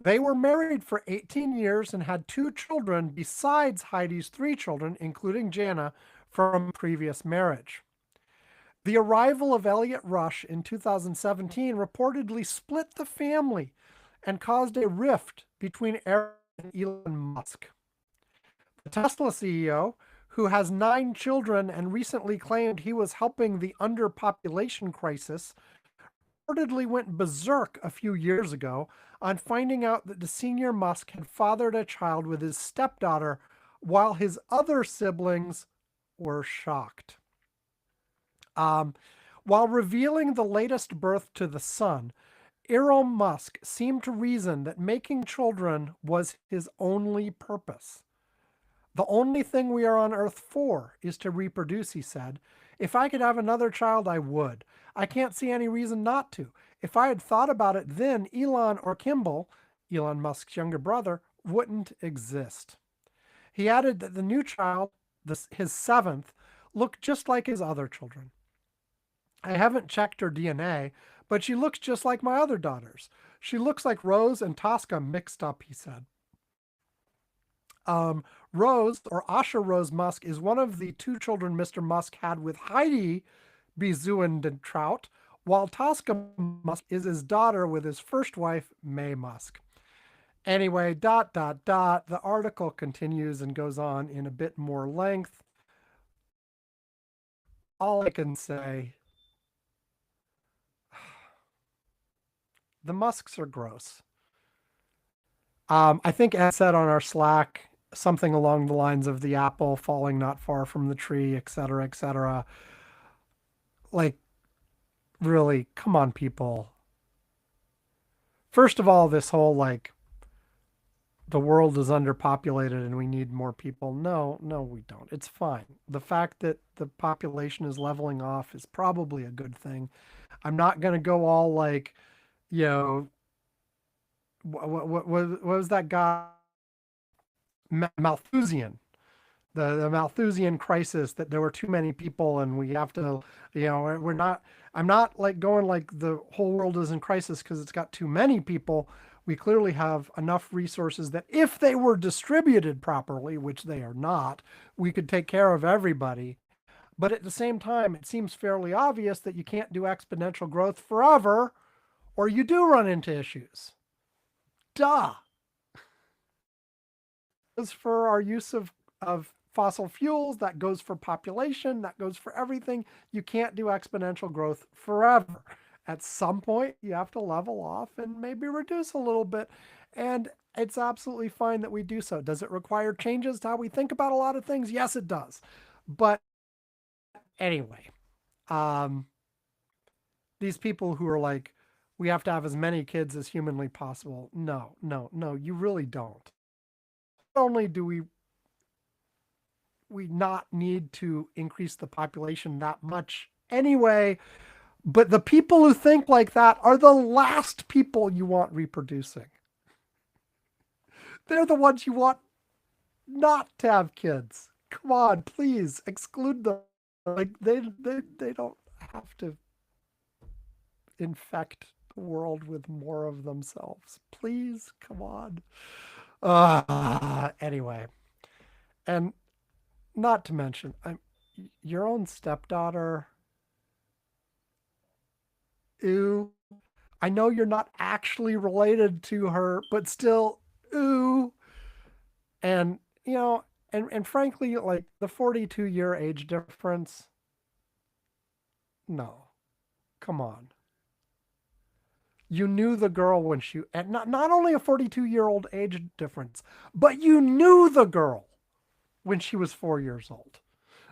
They were married for 18 years and had 2 children besides Heidi's 3 children, including Jana, from a previous marriage. The arrival of Elliot Rush in 2017 reportedly split the family and caused a rift between Aaron and Elon Musk. The Tesla CEO, who has 9 children and recently claimed he was helping the underpopulation crisis, reportedly went berserk a few years ago on finding out that the senior Musk had fathered a child with his stepdaughter while his other siblings were shocked. Um, while revealing the latest birth to the son, Elon Musk seemed to reason that making children was his only purpose. The only thing we are on Earth for is to reproduce, he said. If I could have another child, I would. I can't see any reason not to. If I had thought about it then, Elon or Kimball, Elon Musk's younger brother, wouldn't exist. He added that the new child, his seventh, looked just like his other children. I haven't checked her DNA, but she looks just like my other daughters. She looks like Rose and Tosca mixed up, he said. Rose, or Asha Rose Musk, is one of the 2 children Mr. Musk had with Heidi Bezuidentraut, while Tosca Musk is his daughter with his first wife, May Musk. Anyway, ... The article continues and goes on in a bit more length. All I can say, the Musks are gross. I think Ed said on our Slack something along the lines of the apple falling not far from the tree, et cetera, et cetera. Like, really, come on, people. First of all, this whole like the world is underpopulated and we need more people. No, we don't. It's fine. The fact that the population is leveling off is probably a good thing. I'm not going to go all like, you know, what was that guy? Malthusian, the Malthusian crisis, that there were too many people and we have to, we're not, I'm not like going like the whole world is in crisis because it's got too many people. We clearly have enough resources that if they were distributed properly, which they are not, we could take care of everybody. But at the same time, it seems fairly obvious that you can't do exponential growth forever or you do run into issues. Duh. As for our use of fossil fuels, that goes for population, that goes for everything. You can't do exponential growth forever. At some point, you have to level off and maybe reduce a little bit. And it's absolutely fine that we do so. Does it require changes to how we think about a lot of things? Yes, it does. But anyway, these people who are like, we have to have as many kids as humanly possible. No, you really don't. Not only do we not need to increase the population that much anyway, but the people who think like that are the last people you want reproducing. They're the ones you want not to have kids. Come on, please exclude them. Like they don't have to infect the world with more of themselves. Please, come on. Anyway, and not to mention, your own stepdaughter. Ooh, I know you're not actually related to her, but still, ooh. And and frankly, like the 42-year age difference. No, come on. You knew the girl when she, and not only a 42-year-old age difference, but you knew the girl when she was 4 years old.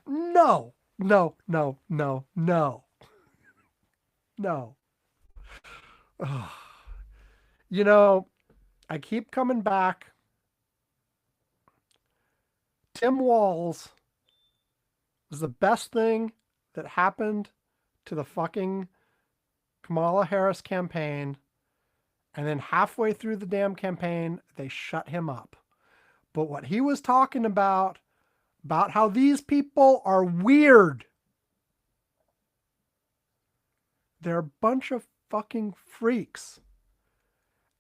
No, no, no, no, no, no. You know, I keep coming back. Tim Walz was the best thing that happened to the fucking Kamala Harris campaign. And then halfway through the damn campaign, they shut him up. But what he was talking about how these people are weird. They're a bunch of fucking freaks.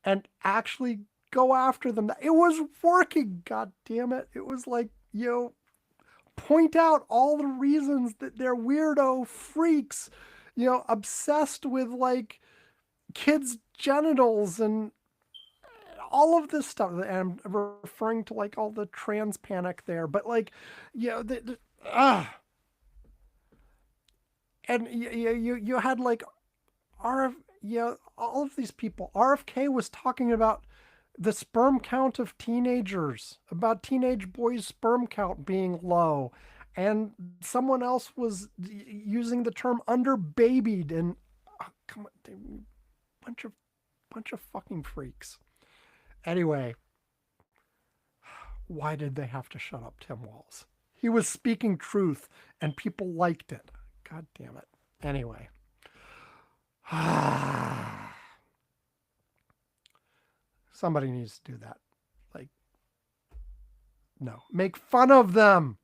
And actually go after them. It was working. God damn it! It was like, point out all the reasons that they're weirdo freaks, obsessed with like kids' genitals and all of this stuff. And I'm referring to like all the trans panic there, but like, ah. And you had like RF, all of these people. RFK was talking about the sperm count of teenagers, about teenage boys' sperm count being low, and someone else was using the term underbabied, and come on, bunch of fucking freaks. Anyway, why did they have to shut up Tim Walz? He was speaking truth, and people liked it. God damn it. Anyway. Somebody needs to do that. Like, no. Make fun of them.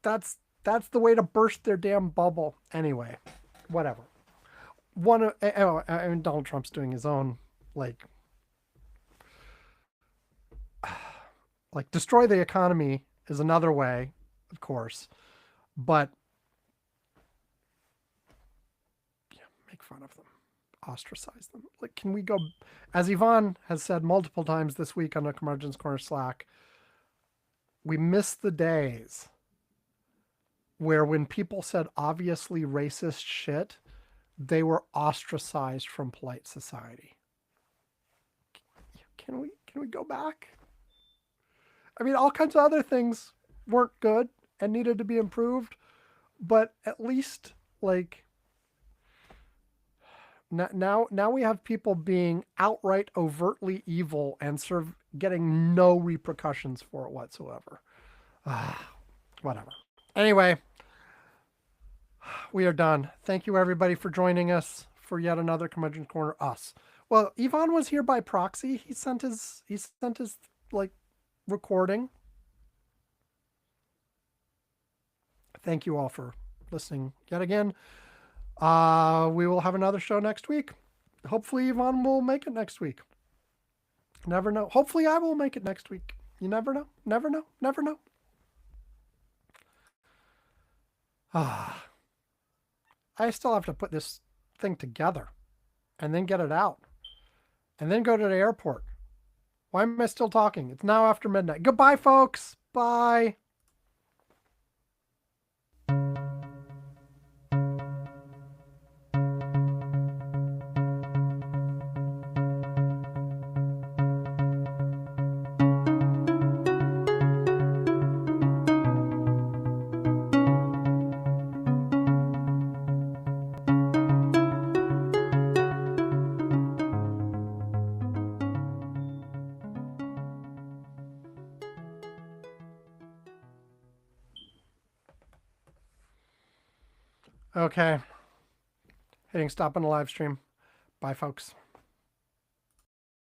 That's the way to burst their damn bubble. Anyway, whatever. Donald Trump's doing his own, like destroy the economy is another way, of course, but make fun of them, ostracize them. Like, can we go, as Yvonne has said multiple times this week on a Curmudgeon's Corner Slack, we miss the days where when people said obviously racist shit, they were ostracized from polite society. Can we go back? I mean, all kinds of other things weren't good and needed to be improved, but at least like now we have people being outright overtly evil and getting no repercussions for it whatsoever. Whatever. Anyway, we are done. Thank you everybody for joining us for yet another Curmudgeon's Corner. Us. Well, Yvonne was here by proxy. He sent his like recording. Thank you all for listening yet again. We will have another show next week. Hopefully Yvonne will make it next week. Never know. Hopefully I will make it next week. You never know. Never know. Never know. I still have to put this thing together and then get it out and then go to the airport. Why am I still talking? It's now after midnight. Goodbye, folks. Bye. Okay. Hitting stop on the live stream. Bye, folks.